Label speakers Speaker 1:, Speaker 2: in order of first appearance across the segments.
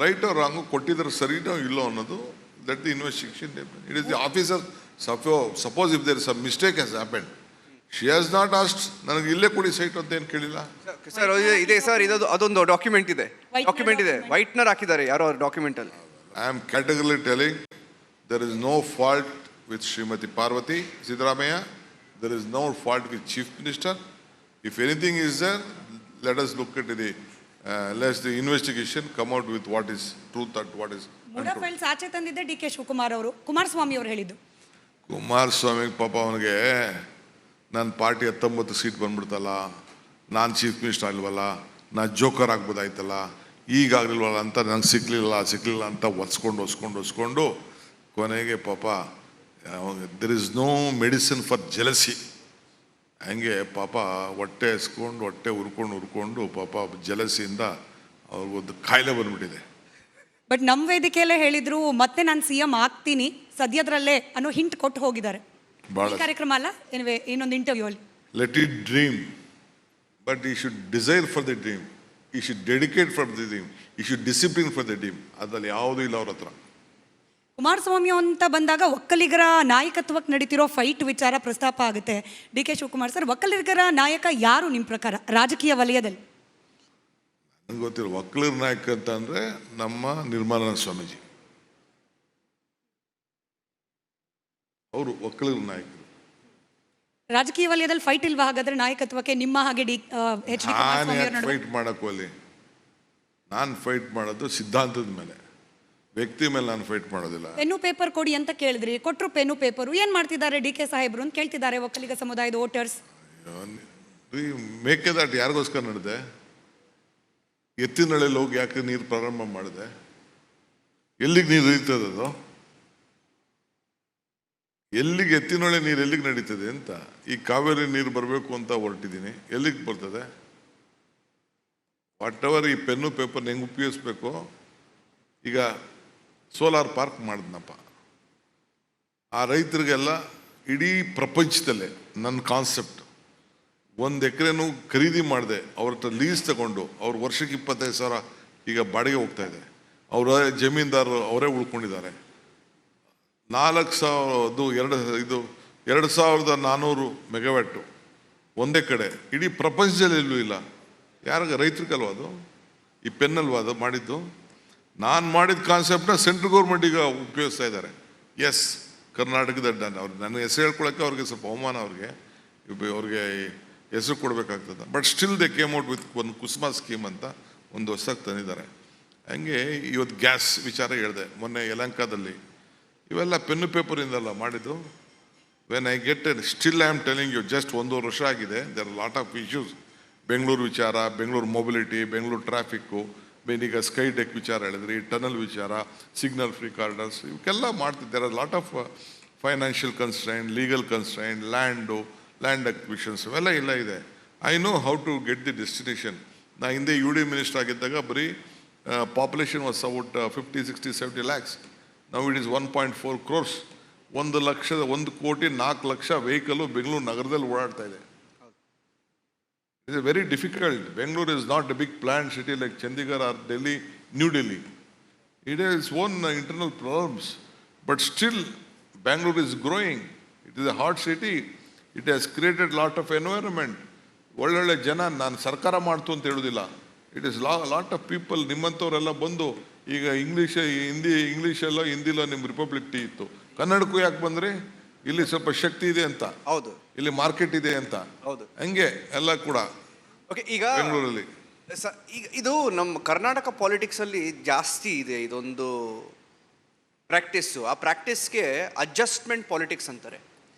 Speaker 1: Right wrong ಕೊಟ್ಟಿದ್ರೆ ಸರಿನೋ ಇಲ್ಲೋ ಅನ್ನೋದು that the investigation it is the officer suppose if there is a mistake has happened she has not asked ನನಗೆ ಇಲ್ಲೇ ಕೊಡಿ ಸೈಟ್ ಅಂತ ಏನು ಕೇಳಿಲ್ಲ
Speaker 2: ಸರ್ ಇದೆ ಸರ್ ಇದು ಅದೊಂದು ಡಾಕ್ಯುಮೆಂಟ್ ಇದೆ ವೈಟ್ನರ್ ಹಾಕಿದ್ದಾರೆ ಯಾರೋ ಡಾಕ್ಯುಮೆಂಟ್ ಅಲ್ಲಿ
Speaker 1: ಐ ಆಮ್ ಕ್ಯಾಟಗರಿಲಿ telling there is no fault with Srimati Parvati Siddaramaiah. There is no fault with Chief Minister. If anything is there, let us look at let the investigation come out with what is truth and what is
Speaker 3: MUDA files ಆಚೆ ತಂದಿದ್ದೆ D K Shivakumar ಅವರು ಕುಮಾರಸ್ವಾಮಿ ಅವರು ಹೇಳಿದ್ದು.
Speaker 1: ಕುಮಾರಸ್ವಾಮಿ ಪಾಪ ಅವನಿಗೆ ನನ್ನ party 19 seat ಬಂದ್ಬಿಡ್ತಲ್ಲ, ನಾನು chief minister ಅಲ್ವಲ್ಲ, ನಾನು joker ಆಗ್ಬೋದಾಯ್ತಲ್ಲ, ಈಗಾಗಲಿಲ್ವಲ್ಲ ಅಂತ ನಂಗೆ ಸಿಕ್ಕಲಿಲ್ಲ ಅಂತ ಒಸ್ಕೊಂಡು ಕೊನೆಗೆ ಪಾಪ there is no medicine for jealousy. ಹಂಗೆ ಪಾಪ ಹೊಟ್ಟೆ ಹುರ್ಕೊಂಡು ಪಾಪ ಜಲಸಿಯಿಂದ ಅವ್ರಿಗೊಂದು ಕಾಯಿಲೆ ಬಂದ್ಬಿಟ್ಟಿದೆ.
Speaker 3: ಬಟ್ ನಮ್ಮ ವೇದಿಕೆಯಲ್ಲೇ ಹೇಳಿದ್ರು ಮತ್ತೆ ನಾನು CM ಆಗ್ತೀನಿ ಸದ್ಯದ್ರಲ್ಲೇ ಅನ್ನೋ ಹಿಂಟ್ ಕೊಟ್ಟು ಹೋಗಿದ್ದಾರೆ. ಕಾರ್ಯಕ್ರಮ ಅಲ್ಲ ಇನ್ನೊಂದು ಇಂಟರ್ವ್ಯೂ ಅಲ್ಲಿ
Speaker 1: let it dream but he should desire for the dream, he should dedicate for the dream, he should discipline for the dream. ಅದ್ರಲ್ಲಿ ಯಾವುದೂ ಇಲ್ಲ ಅವ್ರ ಹತ್ರ.
Speaker 3: ಕುಮಾರಸ್ವಾಮಿ ಅಂತ ಬಂದಾಗ ಒಕ್ಕಲಿಗರ ನಾಯಕತ್ವಕ್ಕೆ ನಡೀತಿರೋ ಫೈಟ್ ವಿಚಾರ ಪ್ರಸ್ತಾಪ ಆಗುತ್ತೆ. ಡಿ ಕೆ ಶಿವಕುಮಾರ್ ಸರ್, ಒಕ್ಕಲಿಗರ ನಾಯಕ ಯಾರು ನಿಮ್ಮ ಪ್ರಕಾರ ರಾಜಕೀಯ ವಲಯದಲ್ಲಿ?
Speaker 1: ನಂಗೆ ಗೊತ್ತಿಲ್ಲ. ಒಕ್ಕಲಿಗರ ನಾಯಕ ಅಂತ ಅಂದರೆ ನಮ್ಮ ನಿರ್ಮಲಾನಂದ ಸ್ವಾಮೀಜಿ, ಅವರು ಒಕ್ಕಲಿಗರ ನಾಯಕರು.
Speaker 3: ರಾಜಕೀಯ ವಲಯದಲ್ಲಿ ಫೈಟ್ ಇಲ್ವಾ ಹಾಗಾದ್ರೆ ನಾಯಕತ್ವಕ್ಕೆ ನಿಮ್ಮ ಹಾಗೆ
Speaker 1: ಫೈಟ್ ಮಾಡಕ್ಕೂ ಅಲ್ಲಿ ನಾನು ಫೈಟ್ ಮಾಡೋದು ಸಿದ್ಧಾಂತದ ಮೇಲೆ, ವ್ಯಕ್ತಿ ಮೇಲೆ ನಾನು ಫೈಟ್ ಮಾಡೋದಿಲ್ಲ.
Speaker 3: ಪೆನ್ನು ಪೇಪರ್ ಕೊಡಿ ಅಂತ ಕೇಳಿದ್ರಿ, ಕೊಟ್ಟರು ಪೆನ್ನು ಪೇಪರು. ಏನ್ ಮಾಡ್ತಿದ್ದಾರೆ ಡಿ ಕೆ ಸಾಹೇಬ್ರು ಅಂತ ಕೇಳ್ತಿದ್ದಾರೆ ಒಕ್ಕಲಿಗ ಸಮುದಾಯದ ವೋಟರ್ಸ್.
Speaker 1: ಮೇಕೆದಾಟು ಯಾರಿಗೋಸ್ಕರ ನಡೆದೆ? ಎತ್ತಿನಹಳ್ಳಿಯಲ್ಲಿ ಹೋಗಿ ಯಾಕೆ ನೀರು ಪ್ರಾರಂಭ ಮಾಡಿದೆ? ಎಲ್ಲಿಗೆ ನೀರು ಹರಿತದೆ? ಅದು ಎಲ್ಲಿಗೆ ಎತ್ತಿನಹೊಳೆ ನೀರು ಎಲ್ಲಿಗೆ ನಡೀತದೆ ಅಂತ. ಈ ಕಾವೇರಿ ನೀರು ಬರಬೇಕು ಅಂತ ಹೊರಟಿದ್ದೀನಿ, ಎಲ್ಲಿಗೆ ಬರ್ತದೆ? ವಾಟ್ ಎವರ್ ಈ ಪೆನ್ನು ಪೇಪರ್ನ ಹೆಂಗೆ ಉಪಯೋಗಿಸ್ಬೇಕು. ಈಗ ಸೋಲಾರ್ ಪಾರ್ಕ್ ಮಾಡಿದ್ನಪ್ಪ, ಆ ರೈತರಿಗೆಲ್ಲ ಇಡೀ ಪ್ರಪಂಚದಲ್ಲೇ ನನ್ನ ಕಾನ್ಸೆಪ್ಟ್, 1 ಎಕರೆನೂ ಖರೀದಿ ಮಾಡಿದೆ, ಅವ್ರ ಹತ್ರ ಲೀಸ್ ತಗೊಂಡು ಅವ್ರ ವರ್ಷಕ್ಕೆ 25,000 ಈಗ ಬಾಡಿಗೆ ಹೋಗ್ತಾ ಇದೆ. ಅವರ ಜಮೀನ್ದಾರರು ಅವರೇ ಉಳ್ಕೊಂಡಿದ್ದಾರೆ. 2,400 ಮೆಗಾವ್ಯಾಟು ಒಂದೇ ಕಡೆ, ಇಡೀ ಪ್ರಪಂಚದಲ್ಲಿ ಎಲ್ಲೂ ಇಲ್ಲ. ಯಾರಿಗ ರೈತರಿಗಲ್ವ ಅದು? ಈ ಪೆನ್ನಲ್ವ ಅದು ಮಾಡಿದ್ದು? ನಾನು ಮಾಡಿದ ಕಾನ್ಸೆಪ್ಟನ್ನ ಸೆಂಟ್ರಲ್ ಗೌರ್ಮೆಂಟಿಗೆ ಉಪಯೋಗಿಸ್ತಾ ಇದ್ದಾರೆ. ಎಸ್, ಕರ್ನಾಟಕದ ಅವ್ರು ನನ್ನ ಹೆಸರು ಹೇಳ್ಕೊಳಕ್ಕೆ ಅವ್ರಿಗೆ ಸ್ವಲ್ಪ ಅವಮಾನ, ಅವ್ರಿಗೆ ಹೆಸರು ಕೊಡಬೇಕಾಗ್ತದೆ. But still they came out with ಒಂದು ಕುಸುಮ ಸ್ಕೀಮ್ ಅಂತ ಒಂದು ಹೊಸದಾಗಿ ತಂದಿದ್ದಾರೆ. ಹಂಗೆ ಇವತ್ತು ಗ್ಯಾಸ್ ವಿಚಾರ ಹೇಳಿದೆ ಮೊನ್ನೆ ಯಲಹಂಕದಲ್ಲಿ, ಇವೆಲ್ಲ ಪೆನ್ನು ಪೇಪರಿಂದಲ್ಲ ಮಾಡಿದ್ದು. When I get still I am telling you, just 1.5 ವರ್ಷ ಆಗಿದೆ. There are lot of issues. Bengaluru ವಿಚಾರ, ಬೆಂಗಳೂರು ಮೊಬಿಲಿಟಿ, ಬೆಂಗಳೂರು ಟ್ರಾಫಿಕ್ಕು, ಈಗ ಸ್ಕೈ ಡೆಕ್ ವಿಚಾರ ಹೇಳಿದ್ರಿ, ಟನಲ್ ವಿಚಾರ, ಸಿಗ್ನಲ್ ಫ್ರೀ ಕಾರಿಡಾರ್ಸ್, ಇವಕ್ಕೆಲ್ಲ ಮಾಡ್ತಿದ್ದಾರೆ. Lot of financial constraint, legal constraint, land acquisitions ಇವೆಲ್ಲ ಇದೆ. I know how to get the destination. ನಾ ಹಿಂದೆ UD ಮಿನಿಸ್ಟರ್ ಆಗಿದ್ದಾಗ ಬರೀ population was about 50, 60, 70 lakhs. Now it is 1.4 crores. 1 ಕೋಟಿ 4 ಲಕ್ಷ ವೆಹಿಕಲ್ಲು ಬೆಂಗಳೂರು ನಗರದಲ್ಲಿ ಓಡಾಡ್ತಾ ಇದೆ. It is very difficult. Bangalore is not a big planned city like Chandigarh or Delhi, New Delhi. It has its own internal problems. But still, Bangalore is growing. It is a hot city. It has created a lot of environment. ಒಳ್ಳೊಳ್ಳೆ ಜನ, ನಾನು ಸರ್ಕಾರ ಮಾಡ್ತು ಅಂತ ಹೇಳೋದಿಲ್ಲ. It is lot of people, ನಿಮ್ಮಂಥವರೆಲ್ಲ ಬಂದು ಈಗ ಇಂಗ್ಲೀಷೆಲ್ಲ ಹಿಂದಿಲೋ ನಿಮ್ಮ ರಿಪಬ್ಲಿಕ್ ಟೀ ಇತ್ತು, ಕನ್ನಡಕ್ಕೂ ಯಾಕೆ ಬಂದ್ರಿ? ಇಲ್ಲಿ ಸ್ವಲ್ಪ ಶಕ್ತಿ ಇದೆ ಅಂತ, ಹೌದು, ಇಲ್ಲಿ ಮಾರ್ಕೆಟ್ ಇದೆ ಅಂತ, ಹೌದು, ಹಂಗೆ ಎಲ್ಲ ಕೂಡ.
Speaker 2: ಓಕೆ, ಈಗ
Speaker 1: ಬೆಂಗಳೂರಲ್ಲಿ
Speaker 2: ಈಗ ಇದು ನಮ್ಮ ಕರ್ನಾಟಕ ಪಾಲಿಟಿಕ್ಸ್ ಅಲ್ಲಿ ಜಾಸ್ತಿ ಇದೆ ಇದೊಂದು ಪ್ರಾಕ್ಟೀಸು. ಆ ಪ್ರಾಕ್ಟೀಸ್ಗೆ ಅಡ್ಜಸ್ಟ್ಮೆಂಟ್ ಪಾಲಿಟಿಕ್ಸ್ ಅಂತಾರೆ.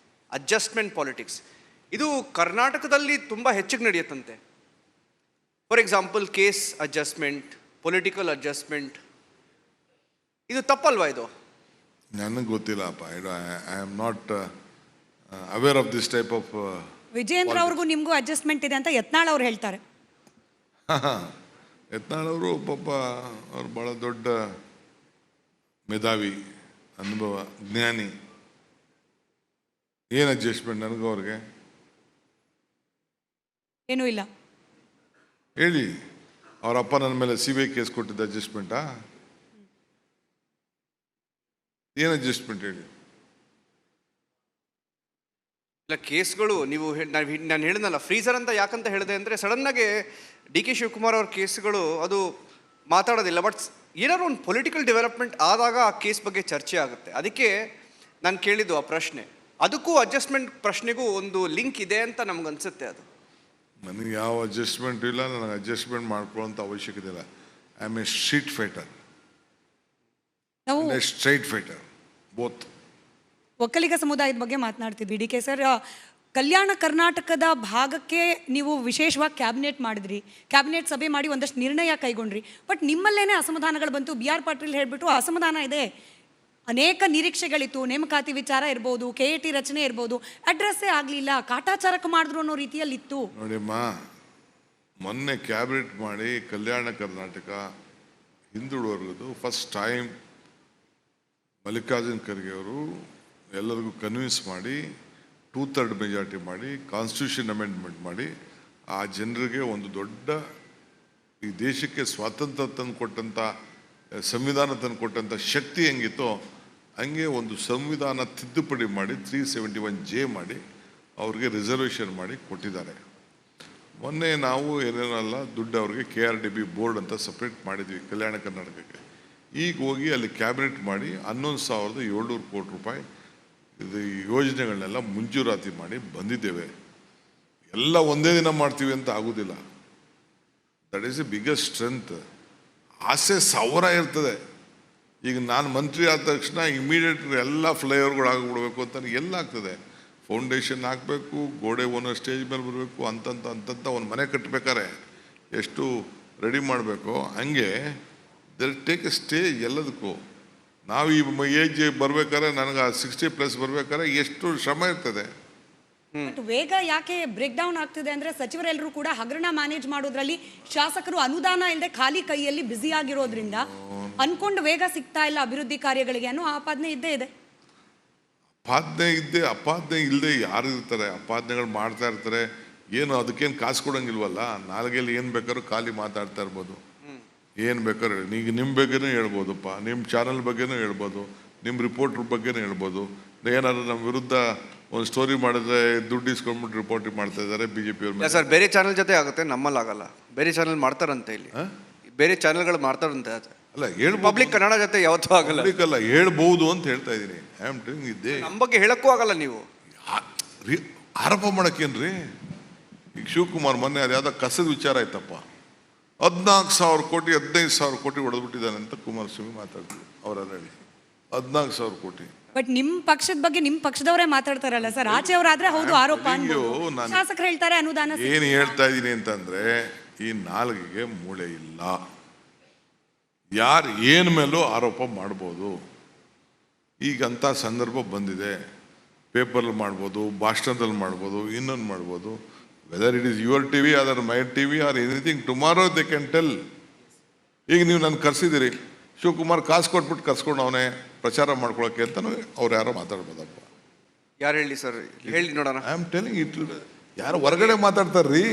Speaker 2: ಅಡ್ಜಸ್ಟ್ಮೆಂಟ್ ಪಾಲಿಟಿಕ್ಸ್ ಇದು ಕರ್ನಾಟಕದಲ್ಲಿ ತುಂಬ ಹೆಚ್ಚಿಗೆ ನಡೆಯುತ್ತಂತೆ. For example case adjustment, political adjustment, ಇದು ತಪ್ಪಲ್ವಾ? ಇದು
Speaker 1: ನನಗೆ ಗೊತ್ತಿಲ್ಲಪ್ಪ. I am not aware of this type of.
Speaker 3: Vijendra ಅವ್ರಿಗೂ ನಿಮಗೂ ಅಡ್ಜಸ್ಟ್ಮೆಂಟ್ ಇದೆ ಅಂತ ಯತ್ನಾಳ್ ಅವ್ರು ಹೇಳ್ತಾರೆ.
Speaker 1: ಯತ್ನಾಳ್ ಅವರು ಪಾಪ ಅವ್ರು ಭಾಳ ದೊಡ್ಡ ಮೇಧಾವಿ, ಅನುಭವ, ಜ್ಞಾನಿ. ಏನು ಅಡ್ಜಸ್ಟ್ಮೆಂಟ್ ನನಗೂ ಅವ್ರಿಗೆ?
Speaker 3: ಏನೂ ಇಲ್ಲ
Speaker 1: ಹೇಳಿ. ಅವರಪ್ಪ ನನ್ನ ಮೇಲೆ CBI ಕೇಸ್ ಕೊಟ್ಟಿದ್ದ ಅಡ್ಜಸ್ಟ್ಮೆಂಟಾ? ಏನು ಅಡ್ಜಸ್ಟ್ಮೆಂಟ್ ಹೇಳಿ?
Speaker 2: ಇಲ್ಲ, ಕೇಸ್ಗಳು ನೀವು ನಾನು ಹೇಳಿದ್ನಲ್ಲ, ಫ್ರೀಸರ್ ಅಂತ ಯಾಕಂತ ಹೇಳಿದೆ ಅಂದರೆ, ಸಡನ್ನಾಗಿ ಡಿ ಕೆ ಶಿವಕುಮಾರ್ ಅವ್ರ ಕೇಸ್ಗಳು ಅದು ಮಾತಾಡೋದಿಲ್ಲ. ಬಟ್ ಏನಾದ್ರು ಒಂದು ಪೊಲಿಟಿಕಲ್ ಡೆವಲಪ್ಮೆಂಟ್ ಆದಾಗ ಆ ಕೇಸ್ ಬಗ್ಗೆ ಚರ್ಚೆ ಆಗುತ್ತೆ. ಅದಕ್ಕೆ ನಾನು ಕೇಳಿದ್ದು ಆ ಪ್ರಶ್ನೆ. ಅದಕ್ಕೂ ಅಡ್ಜಸ್ಟ್ಮೆಂಟ್ ಪ್ರಶ್ನೆಗೂ ಒಂದು ಲಿಂಕ್ ಇದೆ ಅಂತ ನಮ್ಗನ್ಸುತ್ತೆ. ಅದು
Speaker 1: ನನಗೆ ಯಾವ ಅಡ್ಜಸ್ಟ್ಮೆಂಟ್ ಇಲ್ಲ, ನನಗೆ ಅಡ್ಜಸ್ಟ್ಮೆಂಟ್ ಮಾಡ್ಕೊಳ್ಳೋಂಥ ಅವಶ್ಯಕತೆ ಇಲ್ಲ. I am A street fighter,
Speaker 3: ನಾವು
Speaker 1: ಸ್ಟ್ರೈಟ್ ಫೈಟರ್, ಬೋತ್.
Speaker 3: ಒಕ್ಕಲಿಗ ಸಮುದಾಯದ ಬಗ್ಗೆ ಮಾತನಾಡ್ತಿದ್ವಿ. ಡಿ ಕೆ ಸರ್, ಕಲ್ಯಾಣ ಕರ್ನಾಟಕದ ಭಾಗಕ್ಕೆ ನೀವು ವಿಶೇಷವಾಗಿ ಕ್ಯಾಬಿನೆಟ್ ಮಾಡಿದ್ರಿ, ಕ್ಯಾಬಿನೆಟ್ ಸಭೆ ಮಾಡಿ ಒಂದಷ್ಟು ನಿರ್ಣಯ ಕೈಗೊಂಡ್ರಿ. ಬಟ್ ನಿಮ್ಮಲ್ಲೇನೆ ಅಸಮಾಧಾನಗಳು ಬಂತು. ಬಿ ಆರ್ ಪಾಟೀಲ್ ಹೇಳಿಬಿಟ್ಟು ಅಸಮಾಧಾನ ಇದೆ, ಅನೇಕ ನಿರೀಕ್ಷೆಗಳಿತ್ತು, ನೇಮಕಾತಿ ವಿಚಾರ ಇರ್ಬೋದು, KAT ರಚನೆ ಇರ್ಬೋದು, ಅಡ್ರೆಸ್ಸೇ ಆಗಲಿಲ್ಲ, ಕಾಟಾಚಾರಕ್ಕೆ ಮಾಡಿದ್ರು ಅನ್ನೋ ರೀತಿಯಲ್ಲಿತ್ತು.
Speaker 1: ನೋಡಿಮ್ಮ, ಮೊನ್ನೆ ಕ್ಯಾಬಿನೆಟ್ ಮಾಡಿ ಕಲ್ಯಾಣ ಕರ್ನಾಟಕ ಹಿಂದುಳಿದವರ್ಗದು ಫಸ್ಟ್ ಟೈಮ್ ಮಲ್ಲಿಕಾರ್ಜುನ್ ಖರ್ಗೆ ಅವರು ಎಲ್ಲರಿಗೂ ಕನ್ವಿನ್ಸ್ ಮಾಡಿ 2/3 ಮೆಜಾರಿಟಿ ಮಾಡಿ ಕಾನ್ಸ್ಟಿಟ್ಯೂಷನ್ ಅಮೆಂಡ್ಮೆಂಟ್ ಮಾಡಿ ಆ ಜನರಿಗೆ ಒಂದು ದೊಡ್ಡ, ಈ ದೇಶಕ್ಕೆ ಸ್ವಾತಂತ್ರ್ಯ ತಂದು ಕೊಟ್ಟಂಥ, ಸಂವಿಧಾನ ತಂದು ಕೊಟ್ಟಂಥ ಶಕ್ತಿ ಹೆಂಗಿತ್ತೋ ಹಂಗೆ ಒಂದು ಸಂವಿಧಾನ ತಿದ್ದುಪಡಿ ಮಾಡಿ 371J ಮಾಡಿ ಅವ್ರಿಗೆ ರಿಸರ್ವೇಷನ್ ಮಾಡಿ ಕೊಟ್ಟಿದ್ದಾರೆ. ಮೊನ್ನೆ ನಾವು ಏನೇನಲ್ಲ ದುಡ್ಡು ಅವ್ರಿಗೆ KRDB ಬೋರ್ಡ್ ಅಂತ ಸಪ್ರೇಟ್ ಮಾಡಿದ್ವಿ ಕಲ್ಯಾಣ ಕರ್ನಾಟಕಕ್ಕೆ. ಈಗ ಹೋಗಿ ಅಲ್ಲಿ ಕ್ಯಾಬಿನೆಟ್ ಮಾಡಿ 11,700 ಕೋಟಿ ರೂಪಾಯಿ ಇದು ಯೋಜನೆಗಳನ್ನೆಲ್ಲ ಮಂಜೂರಾತಿ ಮಾಡಿ ಬಂದಿದ್ದೇವೆ. ಎಲ್ಲ ಒಂದೇ ದಿನ ಮಾಡ್ತೀವಿ ಅಂತ ಆಗೋದಿಲ್ಲ. That is A biggest strength. ಆಸೆ 1000 ಇರ್ತದೆ. ಈಗ ನಾನು ಮಂತ್ರಿ ಆದ ತಕ್ಷಣ ಇಮಿಡಿಯೇಟ್ ಎಲ್ಲ ಫ್ಲೈಓವರ್ಗಳು ಆಗಿಬಿಡ್ಬೇಕು ಅಂತ ಎಲ್ಲ ಆಗ್ತದೆ. ಫೌಂಡೇಶನ್ ಹಾಕಬೇಕು, ಗೋಡೆ ಓನರ್ ಸ್ಟೇಜ್ ಮೇಲೆ ಬರಬೇಕು, ಅಂತಂತ ಒಂದು ಮನೆ ಕಟ್ಟಬೇಕಾರೆ ಎಷ್ಟು ರೆಡಿ ಮಾಡಬೇಕು, ಹಂಗೆ ದರ್ ಟೇಕ್ ಎ ಸ್ಟೇಜ್ ಎಲ್ಲದಕ್ಕೂ. ನಾವು ಈ ಏಜ್ ಬರ್ಬೇಕಾದ್ರೆ, ನನಗೆ 60+ ಬರ್ಬೇಕಾದ್ರೆ ಎಷ್ಟು ಶ್ರಮ ಇರ್ತದೆ.
Speaker 3: ಬಟ್ ವೇಗ ಯಾಕೆ ಬ್ರೇಕ್ ಡೌನ್ ಆಗ್ತಿದೆ ಅಂದ್ರೆ, ಸಚಿವರೆಲ್ಲರೂ ಕೂಡ ಹಗರಣ ಮ್ಯಾನೇಜ್ ಮಾಡೋದ್ರಲ್ಲಿ, ಶಾಸಕರು ಅನುದಾನ ಇಲ್ಲದೆ ಖಾಲಿ ಕೈಯಲ್ಲಿ ಬ್ಯುಸಿ ಆಗಿರೋದ್ರಿಂದ ಅನ್ಕೊಂಡು ವೇಗ ಸಿಗ್ತಾ ಇಲ್ಲ ಅಭಿವೃದ್ಧಿ ಕಾರ್ಯಗಳಿಗೆ ಅನ್ನೋ ಆಪಾದನೆ ಇದ್ದೇ ಇದೆ.
Speaker 1: ಅಪಾದನೆ ಇಲ್ಲದೆ ಯಾರು ಇರ್ತಾರೆ? ಅಪಾದನೆಗಳು ಮಾಡ್ತಾ ಇರ್ತಾರೆ. ಏನು ಅದಕ್ಕೇನು ಕಾಸು ಕೊಡೋಂಗಿಲ್ವಲ್ಲ. ನಾಲ್ಗೆಲ್ಲಿ ಏನು ಬೇಕಾದ್ರೂ ಖಾಲಿ ಮಾತಾಡ್ತಾ ಇರ್ಬೋದು, ಏನು ಬೇಕಾದ್ರೂ. ಈಗ ನಿಮ್ಮ ಬಗ್ಗೆನೂ ಹೇಳ್ಬೋದಪ್ಪ, ನಿಮ್ಮ ಚಾನಲ್ ಬಗ್ಗೆನೂ ಹೇಳ್ಬೋದು, ನಿಮ್ಮ ರಿಪೋರ್ಟ್ರ್ ಬಗ್ಗೆನೂ ಹೇಳ್ಬೋದು. ಏನಾದ್ರು ನಮ್ಮ ವಿರುದ್ಧ ಒಂದು ಸ್ಟೋರಿ ಮಾಡಿದ್ರೆ ದುಡ್ಡು ಇಸ್ಕೊಂಡ್ಬಿಟ್ಟು ರಿಪೋರ್ಟ್ ಮಾಡ್ತಾ ಇದ್ದಾರೆ BJP ಅವ್ರ.
Speaker 2: ಸರ್, ಬೇರೆ ಚಾನಲ್ ಜೊತೆ ಆಗುತ್ತೆ, ನಮ್ಮಲ್ಲಿ ಆಗಲ್ಲ. ಬೇರೆ ಚಾನಲ್ ಮಾಡ್ತಾರಂತೆ, ಇಲ್ಲಿ ಬೇರೆ ಚಾನಲ್ಗಳು ಮಾಡ್ತಾರಂತೆ.
Speaker 1: ಅಲ್ಲ, ಹೇಳ್ಬೋದು.
Speaker 2: ಪಬ್ಲಿಕ್ ಕನ್ನಡ ಜೊತೆ ಯಾವತ್ತೂ ಆಗಲ್ಲ.
Speaker 1: ಅಲ್ಲ, ಹೇಳ್ಬೋದು ಅಂತ ಹೇಳ್ತಾ ಇದ್ದೀನಿ. ಐ ಆಮ್ ಟೆಲಿಂಗ್ ಇದ್ದೆ.
Speaker 2: ನಮ್ಮ ಬಗ್ಗೆ ಹೇಳಕ್ಕೂ ಆಗಲ್ಲ ನೀವು.
Speaker 1: ಆರೋಪ ಮಾಡಕ್ಕೇನ್ರಿ? ಈಗ ಶಿವಕುಮಾರ್ ಮೊನ್ನೆ ಅದು ಯಾವುದೋ ಕಸದ ವಿಚಾರ ಆಯ್ತಪ್ಪ, 14,000 ಕೋಟಿ 15,000 ಕೋಟಿ ಹೊಡೆದ್ಬಿಟ್ಟಿದ್ದಾನೆ ಅಂತ ಕುಮಾರಸ್ವಾಮಿ ಮಾತಾಡ್ತೀವಿ. ಅವರೆಲ್ಲ ಹೇಳಿ 14,000 ಕೋಟಿ.
Speaker 3: ಬಟ್ ನಿಮ್ಮ ಪಕ್ಷದ ಬಗ್ಗೆ ನಿಮ್ಮ ಪಕ್ಷದವರೇ ಮಾತಾಡ್ತಾರಲ್ಲ ಸರ್, ಆಚೆಯವರಾದ್ರೆ ಹೌದು ಆರೋಪ ಅನ್ಬೋದು. ಶಾಸಕರು ಹೇಳ್ತಾರೆ ಅನುದಾನ.
Speaker 1: ಏನು ಹೇಳ್ತಾ ಇದ್ದೀನಿ ಅಂತಂದ್ರೆ, ಈ ನಾಲ್ಗೆಗೆ ಮೂಳೆ ಇಲ್ಲ. ಯಾರು ಏನು ಮೇಲೂ ಆರೋಪ ಮಾಡ್ಬೋದು. ಈಗಂಥ ಸಂದರ್ಭ ಬಂದಿದೆ. ಪೇಪರಲ್ಲಿ ಮಾಡ್ಬೋದು, ಭಾಷಣದಲ್ಲಿ ಮಾಡ್ಬೋದು, ಇನ್ನೊಂದು ಮಾಡ್ಬೋದು. Whether it is your TV R my TV or anything, tomorrow they can tell. ಈಗ ನೀವು ನನ್ನ ಕರ್ಸಿದ್ದೀರಿ, ಶಿವಕುಮಾರ್ ಕಾಸು ಕೊಟ್ಬಿಟ್ಟು ಕರ್ಸ್ಕೊಂಡು ಅವನೇ ಪ್ರಚಾರ ಮಾಡ್ಕೊಳಕ್ಕೆ ಅಂತಲೂ ಅವ್ರು ಯಾರೋ ಮಾತಾಡ್ಬೋದಪ್ಪ.
Speaker 2: ಯಾರು ಹೇಳಿ ಸರ್, ಹೇಳಿ ನೋಡೋಣ.
Speaker 1: I am telling it. ಯಾರು ಹೊರಗಡೆ ಮಾತಾಡ್ತಾರ್ರಿ,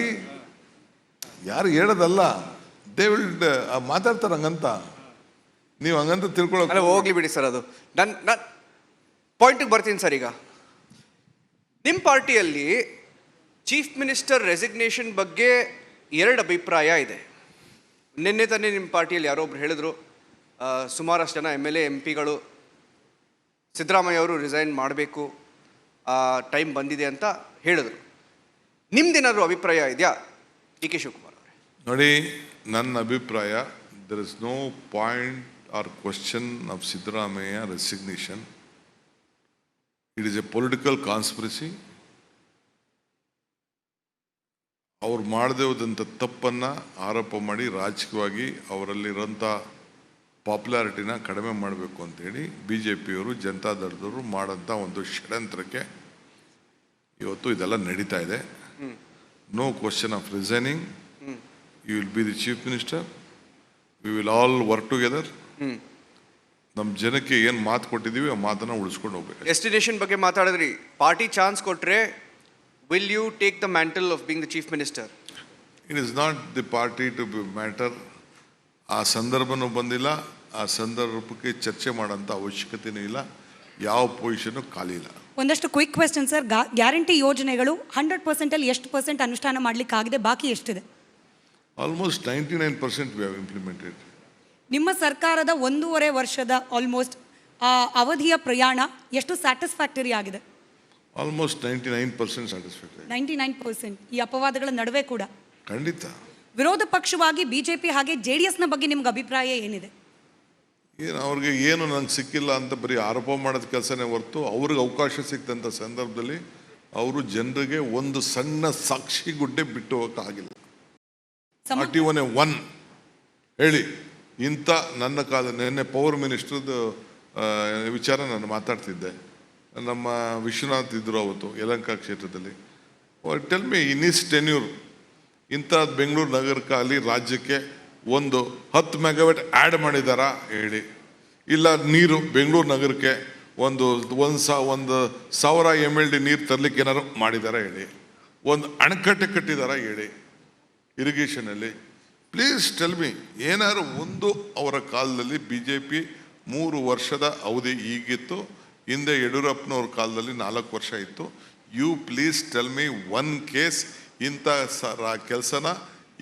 Speaker 1: ಯಾರು ಹೇಳೋದಲ್ಲ. ದೇ ವಿಲ್ ಮಾತಾಡ್ತಾರೆ ಹಂಗಂತ. ನೀವು ಹಂಗಂತ ತಿಳ್ಕೊಳಕ್ಕೆ
Speaker 2: ಹೋಗ್ಲಿ ಬಿಡಿ ಸರ್. ಅದು ನನ್ನ ಪಾಯಿಂಟಿಗೆ ಬರ್ತೀನಿ ಸರ್. ಈಗ ನಿಮ್ಮ ಪಾರ್ಟಿಯಲ್ಲಿ ಚೀಫ್ ಮಿನಿಸ್ಟರ್ ರೆಸಿಗ್ನೇಷನ್ ಬಗ್ಗೆ 2 ಅಭಿಪ್ರಾಯ ಇದೆ. ನಿನ್ನೆ ತಾನೇ ನಿಮ್ಮ ಪಾರ್ಟಿಯಲ್ಲಿ ಯಾರೋ ಒಬ್ರು ಹೇಳಿದ್ರು, ಸುಮಾರಷ್ಟು ಜನ MLA MP ಗಳು ಸಿದ್ದರಾಮಯ್ಯ ಅವರು ರಿಸೈನ್ ಮಾಡಬೇಕು, ಟೈಮ್ ಬಂದಿದೆ ಅಂತ ಹೇಳಿದ್ರು. ನಿಮ್ದೇನಾದ್ರು ಅಭಿಪ್ರಾಯ ಇದೆಯಾ DK ಶಿವಕುಮಾರ್ ಅವರೇ?
Speaker 1: ನೋಡಿ, ನನ್ನ ಅಭಿಪ್ರಾಯ, there is no point or question of Siddaramaiah resignation. It is a political conspiracy. ಅವ್ರು ಮಾಡದೇ ಹೋದಂಥ ತಪ್ಪನ್ನು ಆರೋಪ ಮಾಡಿ ರಾಜಕೀಯವಾಗಿ ಅವರಲ್ಲಿರೋಂಥ ಪಾಪ್ಯುಲಾರಿಟಿನ ಕಡಿಮೆ ಮಾಡಬೇಕು ಅಂತೇಳಿ BJPಯವರು, ಜನತಾದಳದವರು ಮಾಡೋಂಥ ಒಂದು ಷಡ್ಯಂತ್ರಕ್ಕೆ ಇವತ್ತು ಇದೆಲ್ಲ ನಡೀತಾ ಇದೆ. No question of resigning. You will be the chief minister. We will all work together. ನಮ್ಮ ಜನಕ್ಕೆ ಏನು ಮಾತು ಕೊಟ್ಟಿದ್ದೀವಿ ಆ ಮಾತನ್ನು ಉಳಿಸ್ಕೊಂಡು ಹೋಗ್ಬೇಕು.
Speaker 2: ಡೆಸ್ಟಿನೇಷನ್ ಬಗ್ಗೆ ಮಾತಾಡಿದ್ರಿ. ಪಾರ್ಟಿ ಚಾನ್ಸ್ ಕೊಟ್ಟರೆ will you take the mantle of being the chief minister?
Speaker 1: It is not the party to be matter. ಆ ಸಂದರ್ಭನೂ ಬಂದಿಲ್ಲ, ಆ ಸಂದರ್ಭಕ್ಕೆ ಚರ್ಚೆ ಮಾಡೋಂಥ ಅವಶ್ಯಕತೆಯೂ ಇಲ್ಲ, ಯಾವ ಪೊಸಿಷನ್ನು ಖಾಲಿ ಇಲ್ಲ.
Speaker 3: ಒಂದಷ್ಟು ಕ್ವಿಕ್ ಕ್ವೆಶ್ಚನ್ ಸರ್. ಗ್ಯಾರಂಟಿ ಯೋಜನೆಗಳು 100%ಅಲ್ಲಿ ಎಷ್ಟು % ಅನುಷ್ಠಾನ ಮಾಡಲಿಕ್ಕಾಗಿದೆ, ಬಾಕಿ ಎಷ್ಟಿದೆ?
Speaker 1: Almost 99% we have implemented.
Speaker 3: ನಿಮ್ಮ ಸರ್ಕಾರದ 1.5 ವರ್ಷದ ಆಲ್ಮೋಸ್ಟ್ ಅವಧಿಯ ಪ್ರಯಾಣ ಎಷ್ಟು ಸ್ಯಾಟಿಸ್ಫ್ಯಾಕ್ಟರಿ ಆಗಿದೆ?
Speaker 1: Almost 99% satisfactory.
Speaker 3: 99%. ಈ ಅಪವಾದಗಳ ನಡುವೆ ಕೂಡ
Speaker 1: ಖಂಡಿತ.
Speaker 3: ವಿರೋಧ ಪಕ್ಷವಾಗಿ ಬಿಜೆಪಿ ಹಾಗೆ JDSನ ಬಗ್ಗೆ ನಿಮ್ಗೆ ಅಭಿಪ್ರಾಯ ಏನಿದೆ?
Speaker 1: ಅವ್ರಿಗೆ ಏನು ನಂಗೆ ಸಿಕ್ಕಿಲ್ಲ ಅಂತ ಬರೀ ಆರೋಪ ಮಾಡೋದು ಕೆಲಸನೇ ಹೊರತು, ಅವ್ರಿಗೆ ಅವಕಾಶ ಸಿಕ್ತಂಥ ಸಂದರ್ಭದಲ್ಲಿ ಅವರು ಜನರಿಗೆ ಒಂದು ಸಣ್ಣ ಸಾಕ್ಷಿ ಗುಡ್ಡೆ ಬಿಟ್ಟು ಹೋಗೋಕ್ಕಾಗಿಲ್ಲ. 41 ಹೇಳಿ ಇಂಥ ನನ್ನ ಕಾಲ ನಿನ್ನೆ ಪವರ್ ಮಿನಿಸ್ಟ್ರದ್ದು ವಿಚಾರ ನಾನು ಮಾತಾಡ್ತಿದ್ದೆ. ನಮ್ಮ ವಿಶ್ವನಾಥ್ ಇದ್ದರು ಅವತ್ತು ಯಲಹಂಕ ಕ್ಷೇತ್ರದಲ್ಲಿ. Tell me in is tenure ಇಂಥದ್ದು ಬೆಂಗಳೂರು ನಗರಕ್ಕೆ ಅಲ್ಲಿ ರಾಜ್ಯಕ್ಕೆ ಒಂದು 10 ಮೆಗಾವ್ಯಾಟ್ ಆ್ಯಡ್ ಮಾಡಿದಾರಾ ಹೇಳಿ. ಇಲ್ಲ ನೀರು ಬೆಂಗಳೂರು ನಗರಕ್ಕೆ ಒಂದು 1,000 MLD ನೀರು ತರಲಿಕ್ಕೆ ಏನಾದ್ರು ಮಾಡಿದಾರಾ ಹೇಳಿ. ಒಂದು ಅಣೆಕಟ್ಟೆ ಕಟ್ಟಿದಾರಾ ಹೇಳಿ ಇರಿಗೇಷನಲ್ಲಿ. ಪ್ಲೀಸ್ ಟೆಲ್ ಮಿ ಏನಾದ್ರು ಒಂದು ಅವರ ಕಾಲದಲ್ಲಿ BJP 3 ವರ್ಷದ ಅವಧಿ ಈಗಿತ್ತು, ಹಿಂದೆ ಯಡಿಯೂರಪ್ಪನವ್ರ ಕಾಲದಲ್ಲಿ 4 ವರ್ಷ ಇತ್ತು. You please tell me one case ಇಂಥ ಕೆಲಸನ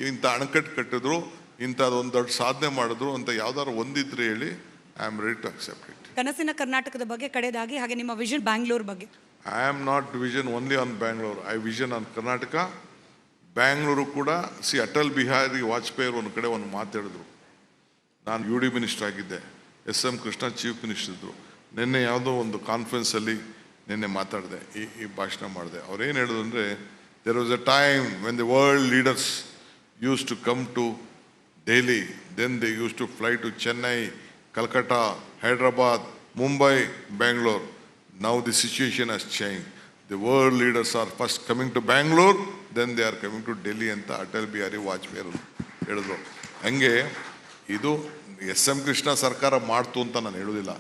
Speaker 1: ಇಂಥ ಅಣೆಕಟ್ಟು ಕಟ್ಟಿದ್ರು, ಇಂಥದ್ದು ಒಂದು ದೊಡ್ಡ ಸಾಧನೆ ಮಾಡಿದ್ರು ಅಂತ ಯಾವ್ದಾದ್ರು ಒಂದಿದ್ರೆ ಹೇಳಿ. I am ready to accept it.
Speaker 3: ಕನಸಿನ ಕರ್ನಾಟಕದ ಬಗ್ಗೆ ಕಡೆದಾಗಿ, ಹಾಗೆ ನಿಮ್ಮ ವಿಷನ್ ಬ್ಯಾಂಗ್ಳೂರ್ ಬಗ್ಗೆ.
Speaker 1: I am not vision only on Bangalore, I vision on Karnataka. Bangalore ಕೂಡ ಅಟಲ್ ಬಿಹಾರಿ ವಾಜಪೇಯಿ ಒಂದು ಕಡೆ ಒಂದು ಮಾತಾಡಿದ್ರು. ನಾನು UD ಮಿನಿಸ್ಟರ್ ಆಗಿದ್ದೆ, SM ಕೃಷ್ಣ ಚೀಫ್ ಮಿನಿಸ್ಟರ್ ಇದ್ದರು. ನಿನ್ನೆ ಯಾವುದೋ ಒಂದು ಕಾನ್ಫರೆನ್ಸಲ್ಲಿ ನಿನ್ನೆ ಮಾತಾಡಿದೆ, ಈ ಭಾಷಣ ಮಾಡಿದೆ. ಅವ್ರೇನು ಹೇಳಿದ್ರು ಅಂದರೆ, there was a time when the world leaders use to come to Delhi, then they used to fly to Chennai, Calcutta, Hyderabad, Mumbai, Bangalore. Now the situation has changed. The world leaders are first coming to Bangalore, then they are coming to Delhi ಅಂತ ಅಟಲ್ ಬಿಹಾರಿ ವಾಜಪೇಯಿ ಹೇಳಿದ್ರು. ಹಂಗೆ ಇದು SM Krishna ಸರ್ಕಾರ ಮಾಡ್ತು ಅಂತ ನಾನು ಹೇಳೋದಿಲ್ಲ.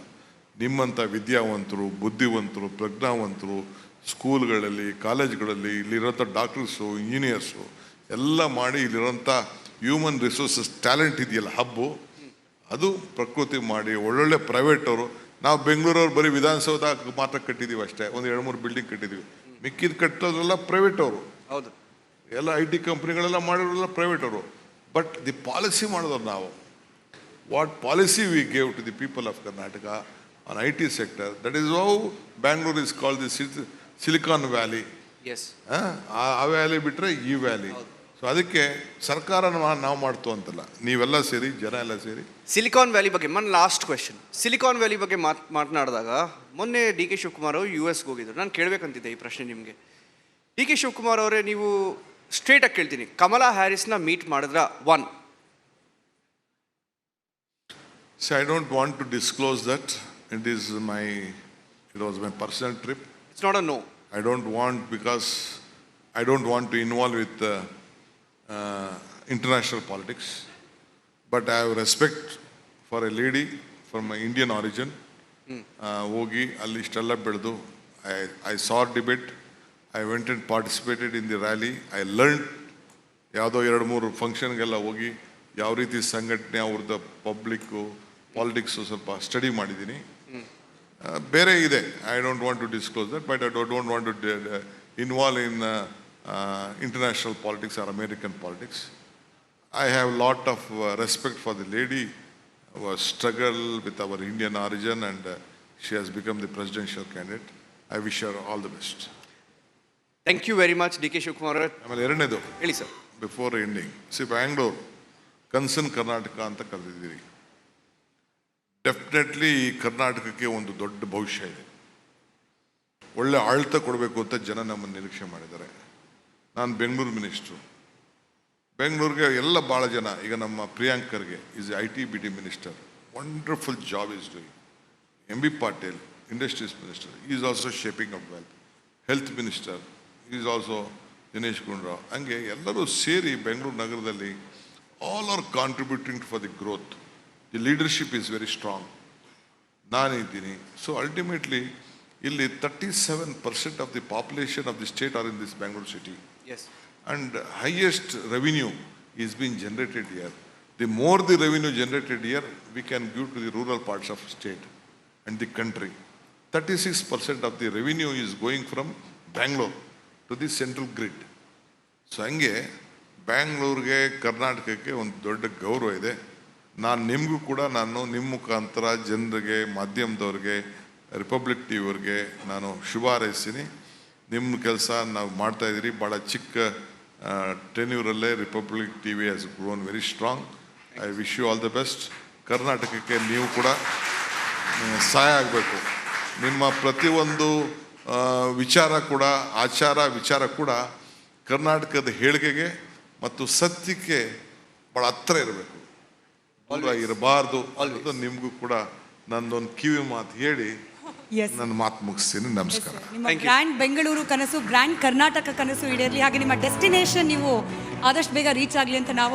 Speaker 1: ನಿಮ್ಮಂಥ ವಿದ್ಯಾವಂತರು, ಬುದ್ಧಿವಂತರು, ಪ್ರಜ್ಞಾವಂತರು ಸ್ಕೂಲ್ಗಳಲ್ಲಿ, ಕಾಲೇಜ್ಗಳಲ್ಲಿ ಇಲ್ಲಿರೋಂಥ ಡಾಕ್ಟರ್ಸು, ಇಂಜಿನಿಯರ್ಸು ಎಲ್ಲ ಮಾಡಿ ಇಲ್ಲಿರೋಂಥ ಹ್ಯೂಮನ್ ರಿಸೋರ್ಸಸ್ ಟ್ಯಾಲೆಂಟ್ ಇದೆಯಲ್ಲ ಹಬ್ಬು, ಅದು ಪ್ರಕೃತಿ ಮಾಡಿ ಒಳ್ಳೊಳ್ಳೆ ಪ್ರೈವೇಟವರು. ನಾವು ಬೆಂಗಳೂರವ್ರು ಬರೀ ವಿಧಾನಸೌಧ ಮಾತ್ರ ಕಟ್ಟಿದ್ದೀವಿ ಅಷ್ಟೇ, ಒಂದು 2-3 ಬಿಲ್ಡಿಂಗ್ ಕಟ್ಟಿದ್ದೀವಿ. ಮಿಕ್ಕಿದ ಕಟ್ಟೋದ್ರೆಲ್ಲ ಪ್ರೈವೇಟ್ ಅವರು.
Speaker 2: ಹೌದು,
Speaker 1: ಎಲ್ಲ IT ಕಂಪ್ನಿಗಳೆಲ್ಲ ಮಾಡಿರೋರೆಲ್ಲ ಪ್ರೈವೇಟ್ ಅವರು. ಬಟ್ ದಿ ಪಾಲಿಸಿ ಮಾಡಿದವ್ರು ನಾವು. What policy we gave to the people of Karnataka on IT sector, that is how Bangalore is called the Silicon Valley.
Speaker 2: Yes,
Speaker 1: ಆ ವ್ಯಾಲಿ ಬಿಟ್ಟರೆ ಈ ವ್ಯಾಲಿ. ಸೊ ಅದಕ್ಕೆ ಸರ್ಕಾರ ನಾವು ಮಾಡ್ತು ಅಂತಲ್ಲ, ನೀವೆಲ್ಲ ಸೇರಿ, ಜನ ಎಲ್ಲ ಸೇರಿ.
Speaker 2: ಸಿಲಿಕಾನ್ ವ್ಯಾಲಿ ಬಗ್ಗೆ ಲಾಸ್ಟ್ ಕ್ವೆಶನ್. ಸಿಲಿಕಾನ್ ವ್ಯಾಲಿ ಬಗ್ಗೆ ಮಾತನಾಡಿದಾಗ ಮೊನ್ನೆ DK ಶಿವಕುಮಾರ್ ಅವರು US ಹೋಗಿದ್ರು. ನಾನು ಕೇಳಬೇಕಂತಿದ್ದೆ ಈ ಪ್ರಶ್ನೆ ನಿಮಗೆ. DK ಶಿವಕುಮಾರ್ ಅವರೇ, ನೀವು ಸ್ಟ್ರೇಟಾಗಿ ಕೇಳ್ತೀನಿ, ಕಮಲಾ ಹ್ಯಾರಿಸ್ನ ಮೀಟ್ ಮಾಡಿದ್ರ? One,
Speaker 1: So I don't want to disclose that. It was my personal trip.
Speaker 2: It's not a no.
Speaker 1: I don't want, because I don't want to involve with international politics. But I have respect for a lady from Indian origin. ಹೋಗಿ ಅಲ್ಲಿ ಇಷ್ಟೆಲ್ಲ ಬೆಳೆದು, I saw debate. I went and participated in the rally. I learned ಯಾವುದೋ 2-3 ಫಂಕ್ಷನ್ಗೆಲ್ಲ ಹೋಗಿ ಯಾವ ರೀತಿ ಸಂಘಟನೆ ಅವ್ರದ್ದು ಪಬ್ಲಿಕ್ಕು ಪಾಲಿಟಿಕ್ಸು ಸ್ವಲ್ಪ ಸ್ಟಡಿ ಮಾಡಿದ್ದೀನಿ. ಬೇರೆ ಇದೆ, I don't want to disclose that, but I don't want to involve in international politics or American politics. I have a lot of respect for the lady who has struggled with our Indian origin, and she has become the presidential candidate. I wish her all the best.
Speaker 2: Thank you very much DK Shivakumar ಅವರೇ.
Speaker 1: ಆಮೇಲೆ ಎರಡನೇದು,
Speaker 2: ಹೇಳಿ sir.
Speaker 1: Before ending, Bangalore concern Karnataka ಅಂತ ಕರೆದಿದ್ದೀರಿ. Definitely ಈ ಕರ್ನಾಟಕಕ್ಕೆ ಒಂದು ದೊಡ್ಡ ಭವಿಷ್ಯ ಇದೆ. ಒಳ್ಳೆ ಆಳ್ತ ಕೊಡಬೇಕು ಅಂತ ಜನ ನಮ್ಮನ್ನು ನಿರೀಕ್ಷೆ ಮಾಡಿದ್ದಾರೆ. ನಾನು ಬೆಂಗಳೂರು ಮಿನಿಸ್ಟ್ರು, ಬೆಂಗಳೂರಿಗೆ ಎಲ್ಲ ಭಾಳ ಜನ, ಈಗ ನಮ್ಮ ಪ್ರಿಯಾಂಕರ್ಗೆ is IT BT minister, wonderful job is doing. MB Patil industries minister, is also shaping up wealth. Health minister is also Dinesh Gundu Rao. ಹಂಗೆ ಎಲ್ಲರೂ ಸೇರಿ ಬೆಂಗಳೂರು ನಗರದಲ್ಲಿ all are contributing for the growth. The leadership is very strong. ನಾನಿದ್ದೀನಿ. So ultimately ಇಲ್ಲಿ 37% of the population of the state are in this Bengaluru city.
Speaker 2: Yes.
Speaker 1: And highest revenue is being generated here. The more the revenue generated here, we can give to the rural parts of state and the country. 36% of the revenue is going from Bangalore to the central grid. So ಹಂಗೆ ಬ್ಯಾಂಗ್ಳೂರಿಗೆ ಕರ್ನಾಟಕಕ್ಕೆ ಒಂದು ದೊಡ್ಡ ಗೌರವ ಇದೆ. ನಾನು ನಿಮಗೂ ಕೂಡ ನಿಮ್ಮ ಮುಖಾಂತರ ಜನರಿಗೆ, ಮಾಧ್ಯಮದವ್ರಿಗೆ, ರಿಪಬ್ಲಿಕ್ ಟಿ ವಿಯವ್ರಿಗೆ ನಾನು ಶುಭ ಹಾರೈಸ್ತೀನಿ. ನಿಮ್ಮ ಕೆಲಸ ನಾವು ಮಾಡ್ತಾಯಿದ್ದೀರಿ. ಭಾಳ ಚಿಕ್ಕ ಟೆನ್ಯೂರಲ್ಲೇ republic T V has grown very strong. I wish you all the best. ಕರ್ನಾಟಕಕ್ಕೆ ನೀವು ಕೂಡ ಸಹಾಯ ಆಗಬೇಕು. ನಿಮ್ಮ ಪ್ರತಿಯೊಂದು ವಿಚಾರ ಕೂಡ, ವಿಚಾರ ಕೂಡ ಕರ್ನಾಟಕದ ಹೇಳಿಕೆಗೆ ಮತ್ತು ಸತ್ಯಕ್ಕೆ ಭಾಳ ಹತ್ತಿರ ಇರಬೇಕು, ದೂರ ಇರಬಾರ್ದು ಅನ್ನೋದು ನಿಮಗೂ ಕೂಡ ನಂದೊಂದು ಕಿವಿ ಮಾತು ಹೇಳಿ ನನ್ನ ಮಾತು ಮುಗಿಸ್ತೀನಿ. ನಮಸ್ಕಾರ.
Speaker 3: ನಿಮ್ಮ ಬ್ರ್ಯಾಂಡ್ ಬೆಂಗಳೂರು ಕನಸು, ಬ್ರ್ಯಾಂಡ್ ಕರ್ನಾಟಕ ಕನಸು ಈಡೇರಲಿ. ಹಾಗೆ ನಿಮ್ಮ ಡೆಸ್ಟಿನೇಷನ್ ನೀವು ಆದಷ್ಟು ಬೇಗ ರೀಚ್ ಆಗಲಿ ಅಂತ ನಾವು